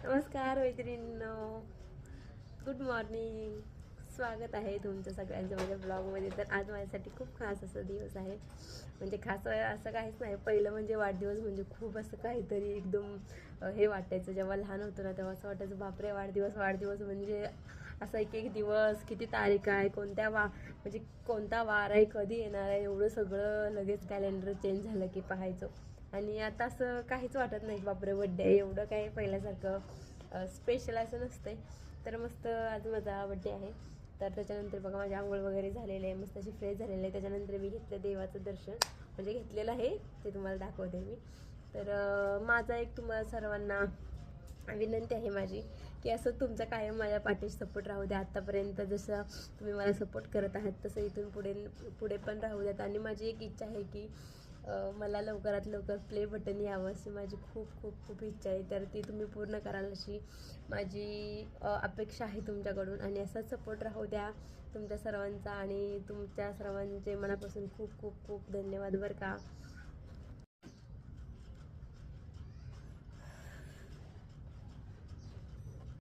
नमस्कार मैत्रिणींनो, good morning. स्वागत आहे तुमचं सगळ्यांचं माझ्या ब्लॉगमध्ये. तर आज माझ्यासाठी खूप खास असा दिवस आहे. म्हणजे खास असं काहीच नाही. पहिलं म्हणजे वाढदिवस म्हणजे खूप असं काहीतरी एकदम हे वाटायचं. जेव्हा लहान होतो ना तेव्हा असं वाटायचं बापरे वाढदिवस वाढदिवस म्हणजे असा एक एक दिवस, किती तारीख आहे, म्हणजे कोणता वार आहे, कधी येणार आहे, एवढं सगळं लगेच कॅलेंडर चेंज झालं की पाहायचं. आणि आता असं काहीच वाटत नाही बापरे बड्डे एवढं काही पहिल्यासारखं स्पेशल असं नसतंय. तर मस्त आज माझा बड्डे आहे. तर त्याच्यानंतर बघा माझी आंघोळ वगैरे झालेले आहे, मस्त अशी फ्रेश झालेली आहे. त्याच्यानंतर मी घेतलं देवाचं दर्शन, म्हणजे घेतलेलं आहे ते तुम्हाला दाखवते मी. तर माझा एक तुम्हाला सर्वांना विनंती आहे माझी, की असं तुमचा कायम माझ्या पाठीशी सपोर्ट राहू द्या. आत्तापर्यंत जसं तुम्ही मला सपोर्ट करत आहात तसं इथून पुढे पुढे पण राहू द्यात. आणि माझी एक इच्छा आहे की मला लवकरात लवकर प्ले बटन यावं अशी माझी खूप खूप खूप इच्छा आहे. तर ती तुम्ही पूर्ण कराल अशी माझी अपेक्षा आहे तुमच्याकडून. आणि असाच सपोर्ट राहू द्या तुमच्या सर्वांचा. आणि तुमच्या सर्वांचे मनापासून खूप खूप खूप धन्यवाद बरं का.